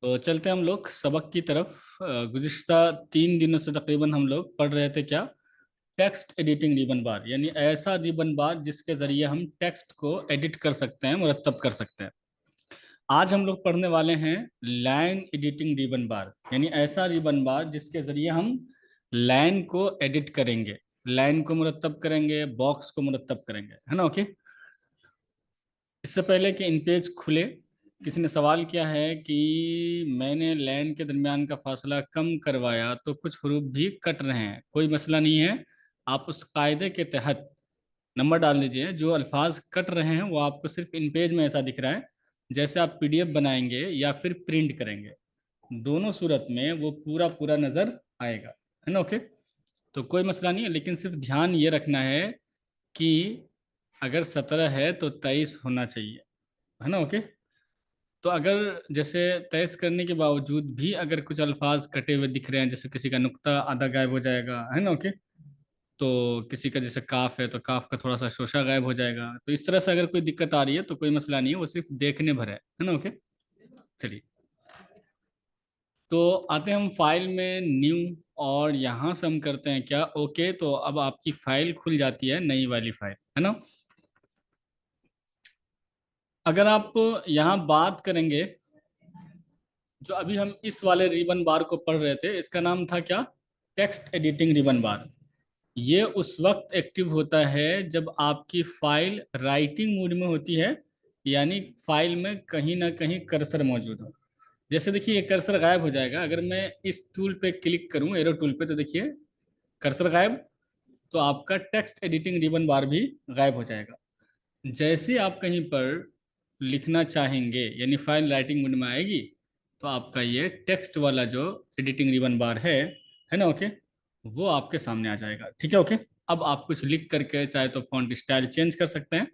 तो चलते हैं हम लोग सबक की तरफ। गुज़िश्ता 3 दिनों से तकरीबन हम लोग पढ़ रहे थे क्या? टेक्स्ट एडिटिंग रिबन बार, यानी ऐसा रिबन बार जिसके ज़रिए हम टेक्स्ट को एडिट कर सकते हैं, मुरत्तब कर सकते हैं। आज हम लोग पढ़ने वाले हैं लाइन एडिटिंग रिबन बार, यानी ऐसा रिबन बार जिसके ज़रिए हम लाइन को एडिट करेंगे, लाइन को मुरत्तब करेंगे, बॉक्स को मुरत्तब करेंगे, है ना? ओके। इससे पहले कि इन पेज खुले, किसी ने सवाल किया है कि मैंने लाइन के दरमियान का फासला कम करवाया तो कुछ हरूफ भी कट रहे हैं। कोई मसला नहीं है, आप उस कायदे के तहत नंबर डाल दीजिए। जो अल्फाज कट रहे हैं वो आपको सिर्फ इन पेज में ऐसा दिख रहा है, जैसे आप पीडीएफ बनाएंगे या फिर प्रिंट करेंगे, दोनों सूरत में वो पूरा पूरा नज़र आएगा, है ना? ओके। तो कोई मसला नहीं है, लेकिन सिर्फ ध्यान ये रखना है कि अगर 17 है तो 23 होना चाहिए, है ना? ओके। तो अगर जैसे 23 करने के बावजूद भी अगर कुछ अल्फाज कटे हुए दिख रहे हैं, जैसे किसी का नुक्ता आधा गायब हो जाएगा, है ना? ओके। तो किसी का जैसे काफ है तो काफ का थोड़ा सा शोशा गायब हो जाएगा, तो इस तरह से अगर कोई दिक्कत आ रही है तो कोई मसला नहीं है, वो सिर्फ देखने भर है ना? ओके। चलिए, तो आते हैं हम फाइल में, न्यू, और यहाँ से हम करते हैं क्या? ओके। तो अब आपकी फाइल खुल जाती है, नई वाली फाइल, है ना? अगर आप यहाँ बात करेंगे, जो अभी हम इस वाले रिबन बार को पढ़ रहे थे, इसका नाम था क्या? टेक्स्ट एडिटिंग रिबन बार। ये उस वक्त एक्टिव होता है जब आपकी फाइल राइटिंग मोड में होती है, यानी फाइल में कहीं ना कहीं कर्सर मौजूद हो। जैसे देखिए, ये कर्सर गायब हो जाएगा अगर मैं इस टूल पे क्लिक करूं, एरो टूल पे, तो देखिए कर्सर गायब। तो आपका टेक्स्ट एडिटिंग रिबन बार भी गायब हो जाएगा। जैसे आप कहीं पर लिखना चाहेंगे, यानी फाइल राइटिंग मोड में आएगी, तो आपका ये टेक्स्ट वाला जो एडिटिंग रिबन बार है ना? ओके। वो आपके सामने आ जाएगा, ठीक है? ओके। अब आप कुछ लिख करके चाहे तो फॉन्ट स्टाइल चेंज कर सकते हैं,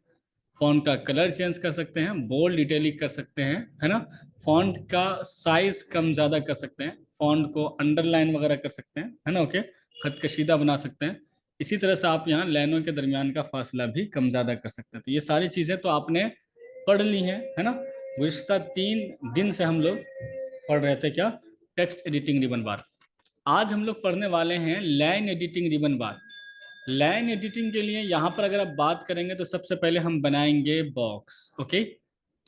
फॉन्ट का कलर चेंज कर सकते हैं, बोल्ड इटैलिक कर सकते हैं, है ना? फॉन्ट का साइज कम ज़्यादा कर सकते हैं, फॉन्ट को अंडरलाइन वगैरह कर सकते हैं, है ना? ओके। खत कशीदा बना सकते हैं। इसी तरह से आप यहाँ लाइनों के दरमियान का फासला भी कम ज़्यादा कर सकते हैं। तो ये सारी चीज़ें तो आपने पढ़ ली हैं, है ना? गुज़िश्ता 3 दिन से हम लोग पढ़ रहे थे क्या? टेक्स्ट एडिटिंग रिबन बार। आज हम लोग पढ़ने वाले हैं लाइन एडिटिंग रिबन बार। लाइन एडिटिंग के लिए यहाँ पर अगर आप बात करेंगे तो सबसे पहले हम बनाएंगे बॉक्स। ओके।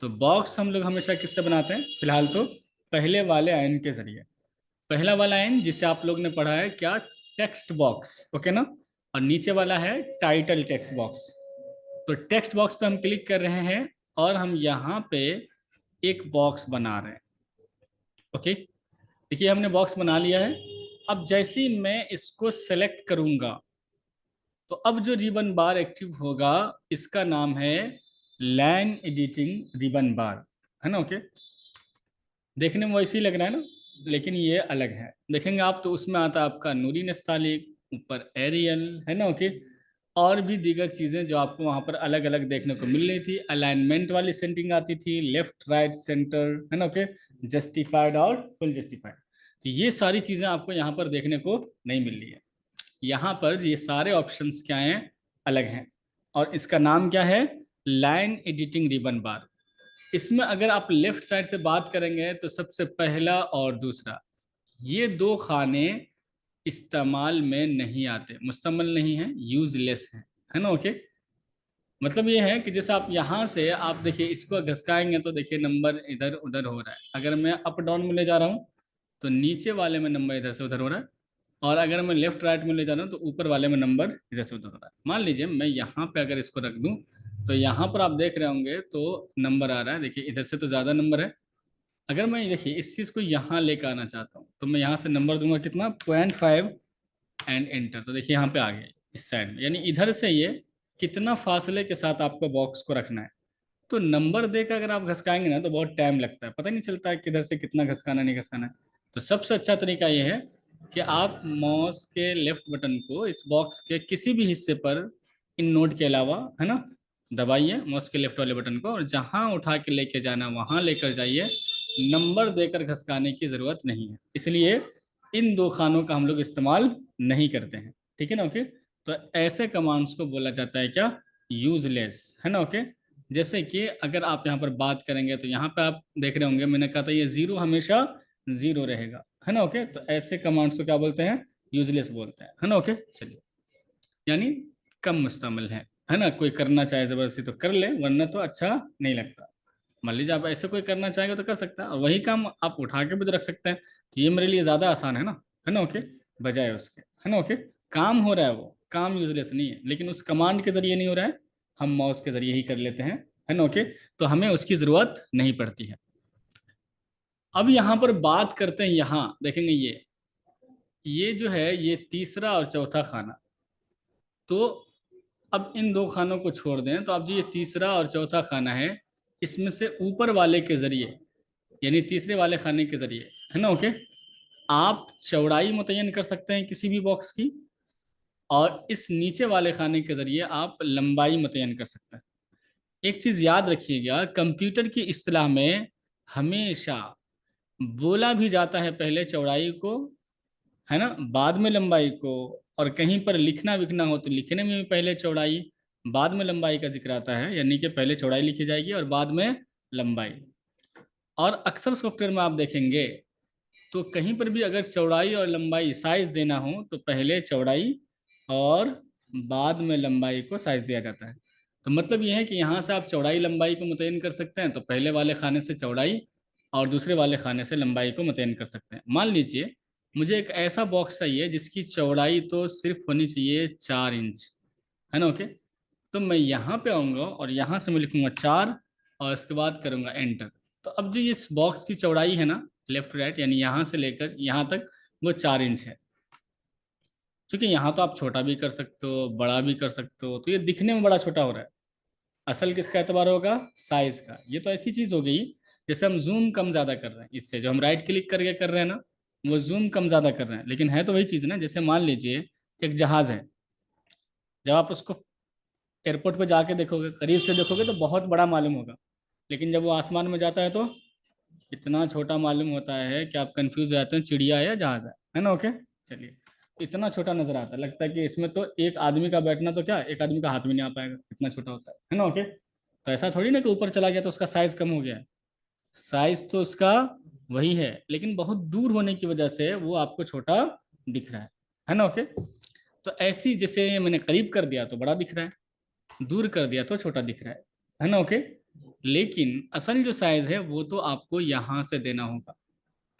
तो बॉक्स हम लोग हमेशा किससे बनाते हैं? फिलहाल तो पहले वाले आयन के जरिए। पहला वाला आयन जिसे आप लोग ने पढ़ा है क्या? टेक्स्ट बॉक्स, ओके ना? और नीचे वाला है टाइटल टेक्स्ट बॉक्स। तो टेक्स्ट बॉक्स पे हम क्लिक कर रहे हैं और हम यहाँ पे एक बॉक्स बना रहे हैं। ओके। देखिए, हमने बॉक्स बना लिया है। अब जैसे ही मैं इसको सेलेक्ट करूंगा, तो अब जो रिबन बार एक्टिव होगा, इसका नाम है लाइन एडिटिंग रिबन बार, है ना? ओके। देखने में वैसे ही लग रहा है ना, लेकिन ये अलग है। देखेंगे आप तो उसमें आता है आपका नूरी नस्तालिक, ऊपर एरियल, है ना? ओके। और भी दीगर चीज़ें जो आपको वहाँ पर अलग अलग देखने को मिल रही थी। अलाइनमेंट वाली सेंटिंग आती थी, लेफ्ट राइट सेंटर, है ना? ओके। जस्टिफाइड और फुल जस्टिफाइड। तो ये सारी चीज़ें आपको यहाँ पर देखने को नहीं मिल रही है। यहाँ पर ये सारे ऑप्शंस क्या हैं? अलग हैं। और इसका नाम क्या है? लाइन एडिटिंग रिबन बार। इसमें अगर आप लेफ्ट साइड से बात करेंगे तो सबसे पहला और दूसरा, ये दो खाने इस्तेमाल में नहीं आते, मुस्तमल नहीं है, यूजलेस है ना? ओके। मतलब ये है कि जैसे आप यहाँ से आप देखिए इसको घसकाएंगे तो देखिए नंबर इधर उधर हो रहा है। अगर मैं अप डाउन में ले जा रहा हूँ तो नीचे वाले में नंबर इधर से उधर हो रहा है, और अगर मैं लेफ्ट राइट में ले जा रहा हूँ तो ऊपर वाले में नंबर इधर से उधर हो रहा है। मान लीजिए मैं यहाँ पे अगर इसको रख दूँ, तो यहाँ पर आप देख रहे होंगे तो नंबर आ रहा है, देखिए इधर से तो ज़्यादा नंबर है। अगर मैं देखिए इस चीज़ को यहाँ लेकर आना चाहता हूँ तो मैं यहाँ से नंबर दूंगा कितना? 0.5 एंड एंटर। तो देखिए यहाँ पे आ गया इस साइड में, यानी इधर से ये कितना फासले के साथ आपको बॉक्स को रखना है। तो नंबर देकर अगर आप घसकाएंगे ना तो बहुत टाइम लगता है, पता नहीं चलता है किधर से कितना घसकाना नहीं घसकाना है। तो सबसे अच्छा तरीका ये है कि आप माउस के लेफ्ट बटन को इस बॉक्स के किसी भी हिस्से पर इन नोड के अलावा, है ना, दबाइए माउस के लेफ्ट वाले बटन को, और जहां उठा के लेके जाना वहां लेकर जाइए। नंबर देकर घसकाने की जरूरत नहीं है, इसलिए इन दो खानों का हम लोग इस्तेमाल नहीं करते हैं, ठीक है ना? ओके। तो ऐसे कमांड्स को बोला जाता है क्या? यूजलेस, है ना? ओके। जैसे कि अगर आप यहाँ पर बात करेंगे तो यहाँ पे आप देख रहे होंगे, मैंने कहा था ये जीरो हमेशा जीरो रहेगा, है ना। ओके, तो ऐसे कमांड्स को क्या बोलते हैं, यूजलेस बोलते हैं, है ना। ओके चलिए, यानी कम मुश्तमिल है ना। कोई करना चाहे जबरदस्ती तो कर ले, वरना तो अच्छा नहीं लगता। मान लीजिए आप ऐसे कोई करना चाहेगा तो कर सकता है, और वही काम आप उठा के भी तो रख सकते हैं, तो ये मेरे लिए ज़्यादा आसान है ना। ओके, बजाय उसके, है ना। ओके, काम हो रहा है, वो काम यूजलेस नहीं है, लेकिन उस कमांड के जरिए नहीं हो रहा है, हम माउस के जरिए ही कर लेते हैं, है ना। ओके, तो हमें उसकी ज़रूरत नहीं पड़ती है। अब यहाँ पर बात करते हैं, यहाँ देखेंगे ये जो है ये तीसरा और चौथा खाना। तो अब इन दो खानों को छोड़ दें, तो अब जो ये तीसरा और चौथा खाना है, इसमें से ऊपर वाले के जरिए, यानी तीसरे वाले खाने के जरिए, है ना। ओके, आप चौड़ाई मुतय्यन कर सकते हैं किसी भी बॉक्स की, और इस नीचे वाले खाने के जरिए आप लंबाई मुतय्यन कर सकते हैं। एक चीज याद रखिएगा, कंप्यूटर की इस्तिलाह में हमेशा बोला भी जाता है पहले चौड़ाई को, है ना, बाद में लंबाई को, और कहीं पर लिखना विखना हो तो लिखने में भी पहले चौड़ाई बाद में लंबाई का जिक्र आता है, यानी कि पहले चौड़ाई लिखी जाएगी और बाद में लंबाई। और अक्सर सॉफ्टवेयर में आप देखेंगे तो कहीं पर भी अगर चौड़ाई और लंबाई साइज देना हो तो पहले चौड़ाई और बाद में लंबाई को साइज दिया जाता है। तो मतलब यह है कि यहाँ से आप चौड़ाई लंबाई को मुतय्यन कर सकते हैं, तो पहले वाले खाने से चौड़ाई और दूसरे वाले खाने से लंबाई को मुतय्यन कर सकते हैं। मान लीजिए मुझे एक ऐसा बॉक्स चाहिए जिसकी चौड़ाई तो सिर्फ होनी चाहिए 4 इंच, है ना। ओके, तो मैं यहाँ पे आऊँगा और यहाँ से मैं लिखूंगा 4, और इसके बाद करूँगा एंटर। तो अब जो ये इस बॉक्स की चौड़ाई है ना, लेफ्ट राइट, यानी यहाँ से लेकर यहाँ तक वो 4 इंच है। क्योंकि यहाँ तो आप छोटा भी कर सकते हो, बड़ा भी कर सकते हो, तो ये दिखने में बड़ा छोटा हो रहा है। असल किसका एतबार होगा, साइज का। ये तो ऐसी चीज हो गई जैसे हम जूम कम ज्यादा कर रहे हैं, इससे जो हम राइट क्लिक करके कर रहे हैं ना, वो जूम कम ज्यादा कर रहे हैं, लेकिन है तो वही चीज ना। जैसे मान लीजिए एक जहाज है, जब आप उसको एयरपोर्ट पे जाके देखोगे, करीब से देखोगे तो बहुत बड़ा मालूम होगा, लेकिन जब वो आसमान में जाता है तो इतना छोटा मालूम होता है कि आप कंफ्यूज हो जाते हैं चिड़िया है या जहाज है ना। ओके चलिए, इतना छोटा नजर आता है, लगता है कि इसमें तो एक आदमी का बैठना तो क्या, एक आदमी का हाथ भी नहीं आ पाएगा, इतना छोटा होता है ना। ओके, तो ऐसा थोड़ी ना कि ऊपर चला गया तो उसका साइज कम हो गया है। साइज तो उसका वही है, लेकिन बहुत दूर होने की वजह से वो आपको छोटा दिख रहा है ना। ओके, तो ऐसी जैसे मैंने करीब कर दिया तो बड़ा दिख रहा है, दूर कर दिया तो छोटा दिख रहा है ना। ओके, लेकिन असल जो साइज है वो तो आपको यहाँ से देना होगा,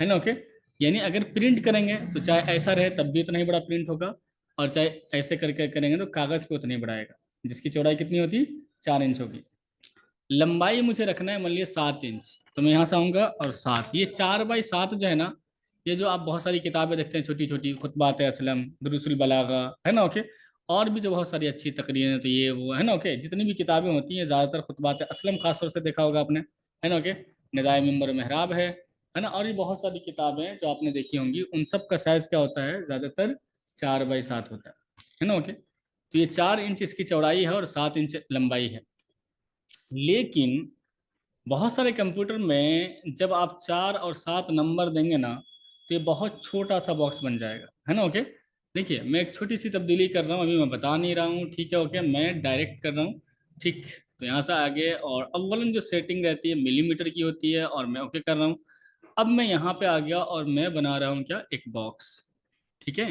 है ना। ओके, यानी अगर प्रिंट करेंगे तो चाहे ऐसा रहे तब भी उतना ही बड़ा प्रिंट होगा, और चाहे ऐसे करके करेंगे तो कागज पे उतना ही बड़ा आएगा, जिसकी चौड़ाई कितनी होती, 4 इंच होगी। लंबाई मुझे रखना है मान लिया 7 इंच, तो मैं यहाँ से आऊँगा और 7, ये 4/7 जो है ना, ये जो आप बहुत सारी किताबें देखते हैं छोटी छोटी, खुतबात असलम, दुरूसुल बलागा, है ना। ओके, और भी जो बहुत सारी अच्छी तकरीरें, तो ये वो है ना। ओके, जितनी भी किताबें होती हैं ज़्यादातर खुतबात असलम खासतौर से देखा होगा आपने, है ना। ओके, निदाए मिंबर महराब है ना, और भी बहुत सारी किताबें हैं जो आपने देखी होंगी, उन सब का साइज़ क्या होता है, ज़्यादातर 4/7 होता है ना। ओके, तो ये 4 इंच इसकी चौड़ाई है और 7 इंच लंबाई है। लेकिन बहुत सारे कंप्यूटर में जब आप 4 और 7 नंबर देंगे ना, तो ये बहुत छोटा सा बॉक्स बन जाएगा, है ना। ओके, देखिए मैं एक छोटी सी तब्दीली कर रहा हूँ, अभी मैं बता नहीं रहा हूँ, ठीक है। ओके, मैं डायरेक्ट कर रहा हूँ, ठीक। तो यहाँ से आगे, और अव्वलन जो सेटिंग रहती है मिलीमीटर की होती है, और मैं ओके कर रहा हूँ। अब मैं यहाँ पे आ गया और मैं बना रहा हूँ क्या, एक बॉक्स, ठीक है।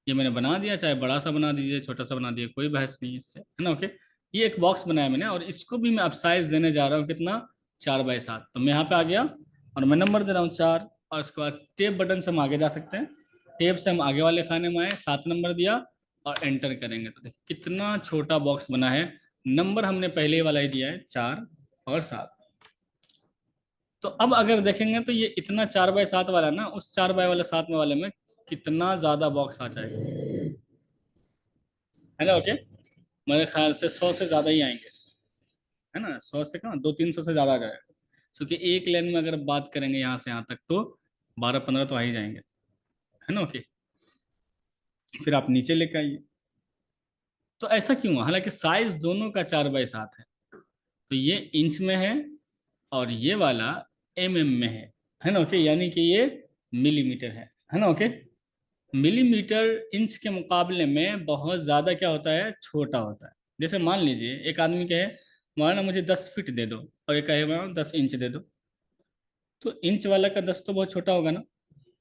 ये मैंने बना दिया, चाहे बड़ा सा बना दीजिए छोटा सा बना दीजिए, कोई बहस नहीं है इससे, है ना। ओके, ये एक बॉक्स बनाया मैंने, और इसको भी मैं अब साइज देने जा रहा हूँ कितना, 4/7। तो मैं यहाँ पे आ गया और मैं नंबर दे रहा हूँ 4, और उसके बाद टेप बटन से हम आगे जा सकते हैं, टेप से हम आगे वाले खाने में आए, 7 नंबर दिया और एंटर करेंगे, तो देखिए कितना छोटा बॉक्स बना है। नंबर हमने पहले वाला ही दिया है, 4 और 7। तो अब अगर देखेंगे तो ये इतना 4/7 वाला ना, उस 4/7 में वाले में कितना ज्यादा बॉक्स आ जाएगा, है ना। ओके, मेरे ख्याल से 100 से ज्यादा ही आएंगे, है ना। 100 से कहाँ, 200-300 से ज्यादा आ जाएगा, क्योंकि एक लाइन में अगर बात करेंगे यहाँ से यहाँ तक तो 12-15 तो आ ही जाएंगे, है ना। ओके, फिर आप नीचे लेके आइए। तो ऐसा क्यों हुआ, हालांकि साइज दोनों का 4/7 है, तो ये इंच में है और ये वाला में है ना। ओके, यानी कि ये मिलीमीटर है ना। ओके, मिलीमीटर इंच के मुकाबले में बहुत ज़्यादा क्या होता है, छोटा होता है। जैसे मान लीजिए एक आदमी के है, मौलाना मुझे 10 फीट दे दो, और ये कहे मौलाना 10 इंच दे दो, तो इंच वाला का 10 तो बहुत छोटा होगा ना,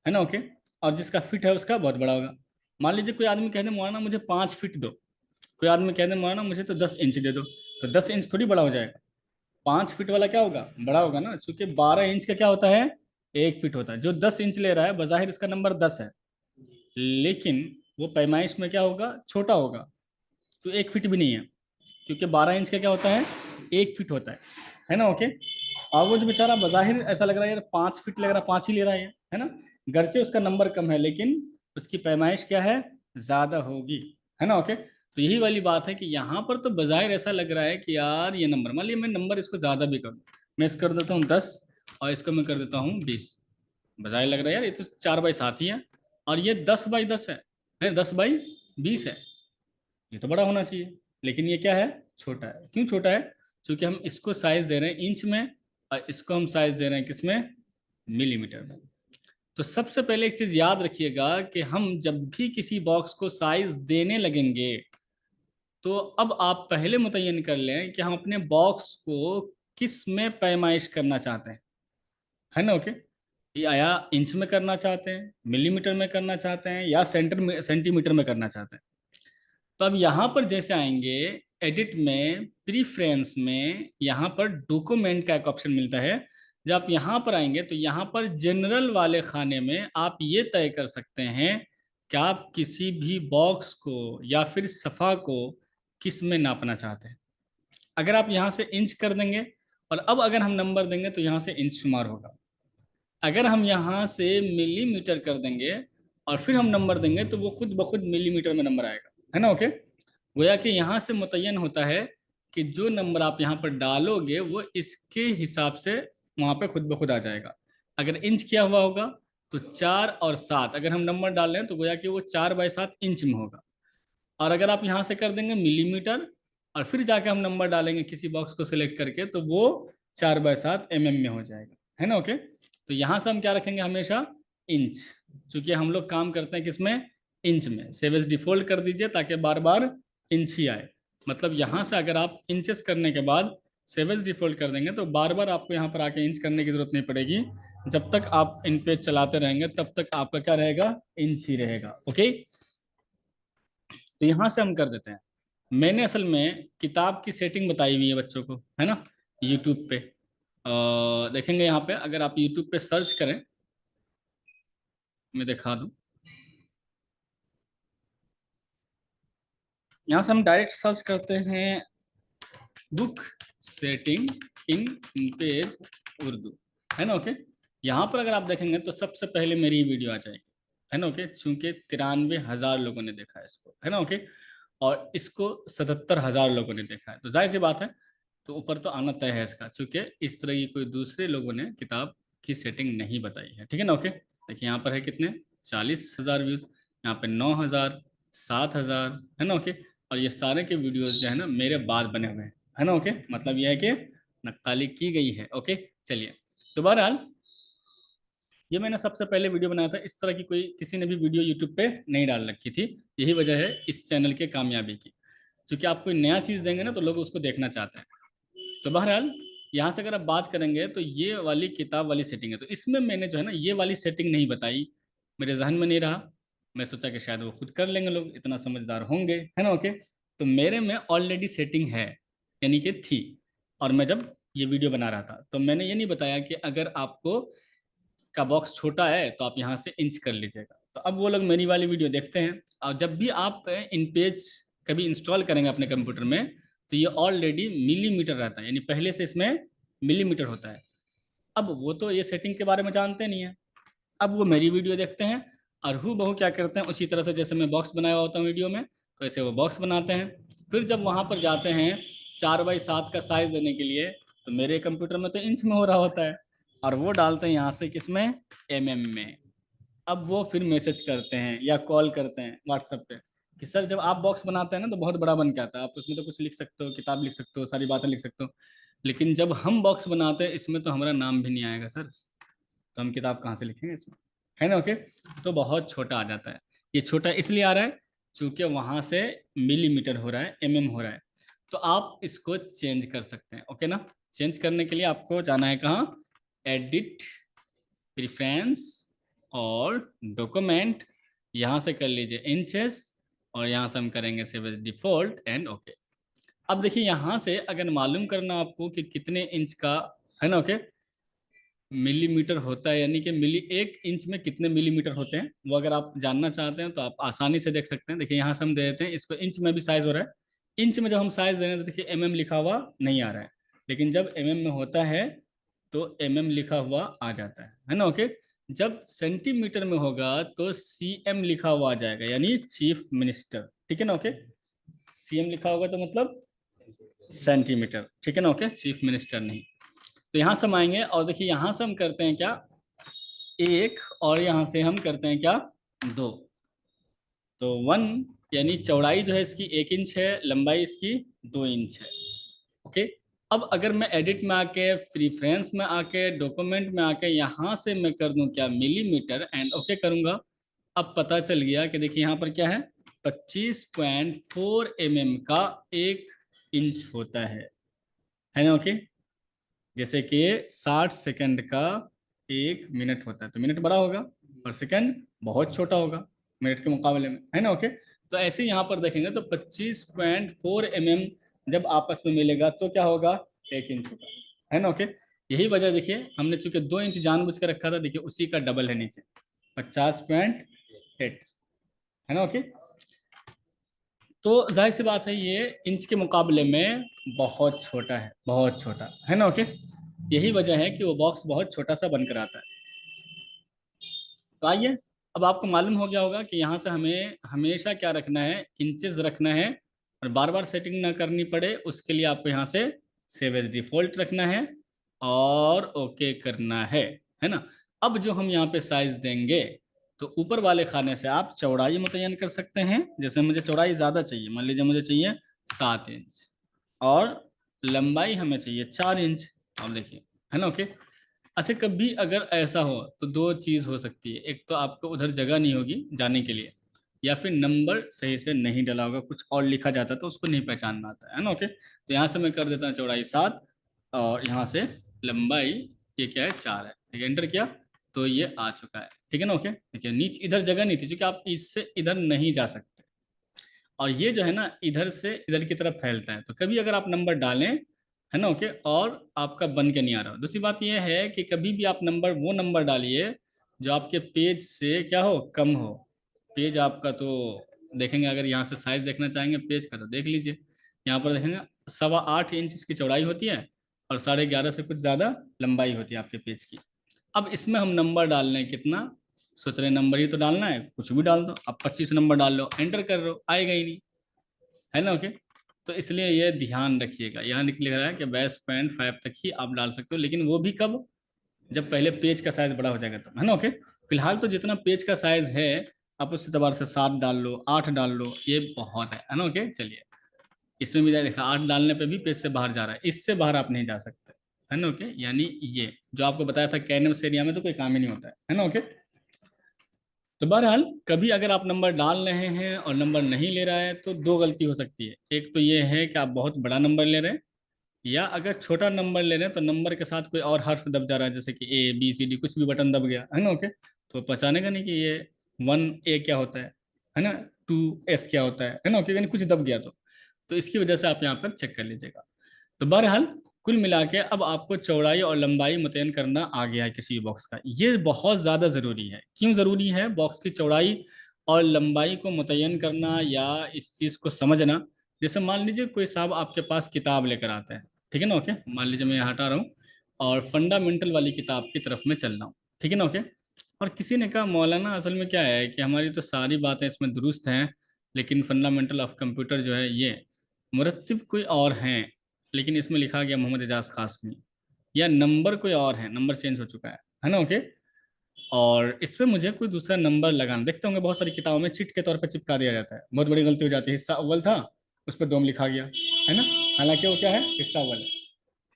है ना, ओके। और जिसका फिट है उसका बहुत बड़ा होगा। मान लीजिए कोई आदमी कह दे मौलाना मुझे 5 फीट दो, कोई आदमी कह दे मौलाना मुझे तो 10 इंच दे दो, तो 10 इंच थोड़ी बड़ा हो जाएगा, 5 फीट वाला क्या होगा, बड़ा होगा ना, क्योंकि 12 इंच का क्या होता है, 1 फीट होता है। जो 10 इंच ले रहा है बज़ाहिर इसका नंबर 10 है, लेकिन वो पैमाइश में क्या होगा, छोटा होगा, तो 1 फीट भी नहीं है, क्योंकि 12 इंच का क्या होता है, 1 फीट होता है ना, ओके। और वो जो बेचारा बज़ाहिर ऐसा लग रहा है यार 5 फीट लग रहा है, 5 ही ले रहा है ना, गर्चे उसका नंबर कम है लेकिन उसकी पैमाइश क्या है, ज्यादा होगी, है ना, ओके। तो यही वाली बात है कि यहाँ पर तो बज़ाहिर ऐसा लग रहा है कि यार ये नंबर, मान लीजिए मैं नंबर इसको ज्यादा भी कर दूं, मैं इसको कर देता हूँ 10 और इसको मैं कर देता हूँ 20, बज़ाहिर लग रहा है यार ये तो 4/7 ही है, और ये 10/10 है 10/20 है, ये तो बड़ा होना चाहिए, लेकिन ये क्या है, छोटा है। क्यों छोटा है, क्योंकि हम इसको साइज दे रहे हैं इंच में, और इसको हम साइज दे रहे हैं किसमें, मिलीमीटर में। तो सबसे पहले एक चीज याद रखिएगा कि हम जब भी किसी बॉक्स को साइज देने लगेंगे, तो अब आप पहले मुतय्यन कर लें कि हम अपने बॉक्स को किस में पैमाइश करना चाहते हैं, है ना, ओके। या इंच में करना चाहते हैं, मिलीमीटर में करना चाहते हैं, या सेंटीमीटर में करना चाहते हैं। तो अब यहाँ पर जैसे आएंगे, एडिट में, प्रीफ्रेंस में, यहाँ पर डॉक्यूमेंट का एक ऑप्शन मिलता है। जब आप यहाँ पर आएंगे तो यहाँ पर जनरल वाले खाने में आप ये तय कर सकते हैं कि आप किसी भी बॉक्स को या फिर सफ़ा को किस में नापना चाहते हैं। अगर आप यहाँ से इंच कर देंगे, और अब अगर हम नंबर देंगे तो यहाँ से इंच शुमार होगा। अगर हम यहाँ से मिलीमीटर कर देंगे और फिर हम नंबर देंगे तो वो खुद ब खुद मिलीमीटर में नंबर आएगा, है ना, ओके। गोया कि यहाँ से मुतय्यन होता है कि जो नंबर आप यहाँ पर डालोगे वो इसके हिसाब से वहाँ पे खुद ब खुद आ जाएगा। अगर इंच किया हुआ होगा तो 4 और 7, अगर हम नंबर डाल रहे हैं तो गोया कि वो 4/7 इंच में होगा। और अगर आप यहाँ से कर देंगे मिलीमीटर और फिर जाके हम नंबर डालेंगे किसी बॉक्स को सिलेक्ट करके, तो वो 4/7 में हो जाएगा, है ना, ओके। तो यहाँ से हम क्या रखेंगे, हमेशा इंच, क्योंकि हम लोग काम करते हैं किसमें, इंच में। सेव एज डिफॉल्ट कर दीजिए ताकि बार बार इंच ही आए। मतलब यहाँ से अगर आप इंचेस करने के बाद सेव एज डिफॉल्ट कर देंगे तो बार बार आपको यहाँ पर आके इंच करने की जरूरत नहीं पड़ेगी। जब तक आप इन पेज चलाते रहेंगे तब तक आपका क्या रहेगा, इंच ही रहेगा, ओके। तो यहाँ से हम कर देते हैं। मैंने असल में किताब की सेटिंग बताई हुई है बच्चों को, है ना, यूट्यूब पे। देखेंगे यहाँ पे, अगर आप यूट्यूब पे सर्च करें, मैं दिखा दूं, यहाँ से हम डायरेक्ट सर्च करते हैं बुक सेटिंग इन पेज उर्दू, है ना, ओके। यहाँ पर अगर आप देखेंगे तो सबसे पहले मेरी वीडियो आ जाएगी, है ना, ओके, चूंकि 93,000 लोगों ने देखा है इसको, है ना, ओके। और इसको 77,000 लोगों ने देखा है, तो जाहिर सी बात है, तो ऊपर तो आना तय है इसका, चूंकि इस तरह की कोई दूसरे लोगों ने किताब की सेटिंग नहीं बताई है, ठीक है ना, ओके। देखिए यहाँ पर है कितने, 40,000 व्यूज, यहाँ पे 9,000, 7,000, है ना, ओके। और ये सारे के वीडियोस जो है ना मेरे बाद बने हुए हैं, है ना, ओके। मतलब यह है कि नक्काली की गई है, ओके। चलिए, तो बहरहाल ये मैंने सबसे पहले वीडियो बनाया था, इस तरह की कोई किसी ने भी वीडियो यूट्यूब पे नहीं डाल रखी थी। यही वजह है इस चैनल के कामयाबी की, क्योंकि आप कोई नया चीज़ देंगे ना तो लोग उसको देखना चाहते हैं। तो बहरहाल यहाँ से अगर आप बात करेंगे तो ये वाली किताब वाली सेटिंग है, तो इसमें मैंने जो है ना ये वाली सेटिंग नहीं बताई, मेरे जहन में नहीं रहा। मैं सोचा कि शायद वो खुद कर लेंगे, लोग इतना समझदार होंगे, है ना, ओके। तो मेरे में ऑलरेडी सेटिंग है, यानी कि थी। और मैं जब ये वीडियो बना रहा था तो मैंने ये नहीं बताया कि अगर आपको का बॉक्स छोटा है तो आप यहाँ से इंच कर लीजिएगा। तो अब वो लोग मेरी वाली वीडियो देखते हैं, और जब भी आप इन पेज कभी इंस्टॉल करेंगे अपने कंप्यूटर में तो ये ऑलरेडी मिलीमीटर रहता है, यानी पहले से इसमें मिलीमीटर होता है। अब वो तो ये सेटिंग के बारे में जानते नहीं है, अब वो मेरी वीडियो देखते हैं और हूँ बहू क्या करते हैं, उसी तरह से जैसे मैं बॉक्स बनाया होता हूँ वीडियो में, तो ऐसे वो बॉक्स बनाते हैं। फिर जब वहाँ पर जाते हैं 4/7 का साइज देने के लिए, तो मेरे कंप्यूटर में तो इंच में हो रहा होता है, और वो डालते हैं यहाँ से किस में, में। अब वो फिर मैसेज करते हैं या कॉल करते हैं व्हाट्सएप पे कि सर जब आप बॉक्स बनाते हैं ना तो बहुत बड़ा बन के आता है, आप उसमें तो कुछ लिख सकते हो, किताब लिख सकते हो, सारी बातें लिख सकते हो, लेकिन जब हम बॉक्स बनाते हैं इसमें तो हमारा नाम भी नहीं आएगा सर, तो हम किताब कहाँ से लिखेंगे इसमें, है ना, ओके। तो बहुत छोटा आ जाता है। ये छोटा इसलिए आ रहा है क्योंकि वहाँ से मिलीमीटर हो रहा है, हो रहा है। तो आप इसको चेंज कर सकते हैं। ओके ना। चेंज करने के लिए आपको जाना है कहाँ, एडिट, प्रेफरेंस और डॉक्यूमेंट, यहाँ से कर लीजिए इंचेस और यहाँ से हम करेंगे save as default and okay. अब देखिए यहाँ से अगर मालूम करना आपको कि कितने इंच का है ना, ओके, मिलीमीटर होता है, यानी कि मिली 1 इंच में कितने मिलीमीटर होते हैं, वो अगर आप जानना चाहते हैं तो आप आसानी से देख सकते हैं। देखिए यहाँ से हम दे देते हैं इसको, इंच में भी साइज हो रहा है। इंच में जब हम साइज दे रहे हैं तो देखिए लिखा हुआ नहीं आ रहा है, लेकिन जब में होता है तो लिखा हुआ आ जाता है ना, ओके। जब सेंटीमीटर में होगा तो लिखा हुआ आ जाएगा, यानी चीफ मिनिस्टर, ठीक है ना, ओके। लिखा होगा तो मतलब सेंटीमीटर, ठीक है ना, ओके, चीफ मिनिस्टर नहीं। तो यहाँ से हम आएंगे और देखिए यहाँ से हम करते हैं क्या, 1, और यहाँ से हम करते हैं क्या, 2। तो 1 यानी चौड़ाई जो है इसकी 1 इंच है, लंबाई इसकी 2 इंच है। ओके। अब अगर मैं एडिट में आके, प्रीफ्रेंस में आके, डॉक्यूमेंट में आके यहाँ से मैं कर दूं क्या, मिलीमीटर एंड ओके करूंगा। अब पता चल गया कि देखिए यहाँ पर क्या है, 25.4 का 1 इंच होता है ना, ओके। जैसे कि 60 सेकंड का 1 मिनट होता है, तो मिनट बड़ा होगा और सेकंड बहुत छोटा होगा मिनट के मुकाबले में, है ना, ओके। तो ऐसे यहाँ पर देखेंगे तो 25.4 जब आपस में मिलेगा तो क्या होगा, 1 इंच होगा, है ना, ओके। यही वजह देखिए हमने चूंकि 2 इंच जानबूझ कर रखा था, देखिए उसी का डबल है नीचे, 50.8, है ना, ओके। तो जाहिर सी बात है ये इंच के मुकाबले में बहुत छोटा है, बहुत छोटा, है ना, ओके। यही वजह है कि वो बॉक्स बहुत छोटा सा बनकर आता है। तो आइए, अब आपको मालूम हो गया होगा कि यहाँ से हमें हमेशा क्या रखना है, इंचेस रखना है, और बार बार सेटिंग ना करनी पड़े उसके लिए आपको यहाँ से सेव एज डिफॉल्ट रखना है और ओके करना है ना। अब जो हम यहाँ पे साइज देंगे, तो ऊपर वाले खाने से आप चौड़ाई मुतय्यन कर सकते हैं। जैसे मुझे चौड़ाई ज़्यादा चाहिए, मान लीजिए मुझे चाहिए 7 इंच और लंबाई हमें चाहिए 4 इंच, अब देखिए, है ना, ओके। अच्छा, कभी अगर ऐसा हो तो दो चीज़ हो सकती है, एक तो आपको उधर जगह नहीं होगी जाने के लिए, या फिर नंबर सही से नहीं डला होगा, कुछ और लिखा जाता है तो उसको नहीं पहचान में आता है ना, ओके। तो यहाँ से मैं कर देता हूँ चौड़ाई 7 और यहाँ से लंबाई ये क्या है, 4 है, ठीक है, एंटर किया तो ये आ चुका है, ठीक है ना, ओके। देखिए नीचे इधर जगह नहीं थी क्योंकि आप इससे इधर नहीं जा सकते, और ये जो है ना इधर से इधर की तरफ फैलता है, तो कभी अगर आप नंबर डालें, है ना, ओके, और आपका बन के नहीं आ रहा हो। दूसरी बात ये है कि कभी भी आप नंबर, वो नंबर डालिए जो आपके पेज से क्या हो, कम हो। पेज आपका तो देखेंगे, अगर यहाँ से साइज देखना चाहेंगे पेज का तो देख लीजिए, यहाँ पर देखेंगे 8.25 इंच इसकी चौड़ाई होती है और 11.5 से कुछ ज़्यादा लंबाई होती है आपके पेज की। अब इसमें हम नंबर डाल रहे हैं कितना, सोच रहे नंबर ही तो डालना है, कुछ भी डाल दो, अब 25 नंबर डाल लो, एंटर कर रहे हो, आएगा ही नहीं, है ना, ओके। तो इसलिए ये ध्यान रखिएगा, यहाँ लिख रहा है कि 22.5 तक ही आप डाल सकते हो, लेकिन वो भी कब, जब पहले पेज का साइज बड़ा हो जाएगा तब, है ना, ओके। फिलहाल तो जितना पेज का साइज है आप उस एतबार से 7 डाल लो, 8 डाल लो, ये बहुत है ना, ओके। चलिए, इसमें भी देखा 8 डालने पे भी पेज से बाहर जा रहा है, इससे बाहर आप नहीं जा सकते, है ना, ओके। यानी ये जो आपको बताया था कैनवस एरिया में तो कोई काम ही नहीं होता है ना, ओके। तो बहरहाल कभी अगर आप नंबर डाल रहे हैं और नंबर नहीं ले रहा है तो दो गलती हो सकती है, एक तो ये है कि आप बहुत बड़ा नंबर ले रहे हैं, या अगर छोटा नंबर ले रहे हैं तो नंबर के साथ कोई और हर्फ दब जा रहा है, जैसे कि A B C D कुछ भी बटन दब गया, है ना, ओके। तो पहचानेगा नहीं कि ये 1A क्या होता है ना, 2S क्या होता है ना, ओके, यानी कुछ दब गया तो इसकी वजह से आप यहाँ पर चेक कर लीजिएगा। तो बहरहाल कुल मिला के अब आपको चौड़ाई और लंबाई मुतयन करना आ गया है किसी भी बॉक्स का, ये बहुत ज़्यादा ज़रूरी है। क्यों ज़रूरी है बॉक्स की चौड़ाई और लंबाई को मुतयन करना या इस चीज़ को समझना। जैसे मान लीजिए कोई साहब आपके पास किताब लेकर आता है, ठीक है ना, ओके, मान लीजिए मैं यहाँ हटा रहा हूँ और फंडामेंटल वाली किताब की तरफ में चल रहा हूँ, ठीक है ना, ओके। और किसी ने कहा मौलाना असल में क्या है कि हमारी तो सारी बातें इसमें दुरुस्त हैं, लेकिन फंडामेंटल ऑफ कंप्यूटर जो है ये मुरत्तिब कोई और हैं, लेकिन इसमें लिखा गया मोहम्मद एजाज कासमी, या नंबर कोई और है, नंबर चेंज हो चुका है ना, ओके। और इस पे मुझे कोई दूसरा नंबर लगाना, देखते होंगे बहुत सारी किताबों में चिट के तौर पे चिपका दिया जाता है, बहुत बड़ी गलती हो जाती है, हिस्सा अव्वल था उस पर दोम लिखा गया, है ना, हालांकि वो क्या है, हिस्सा अव्वल है।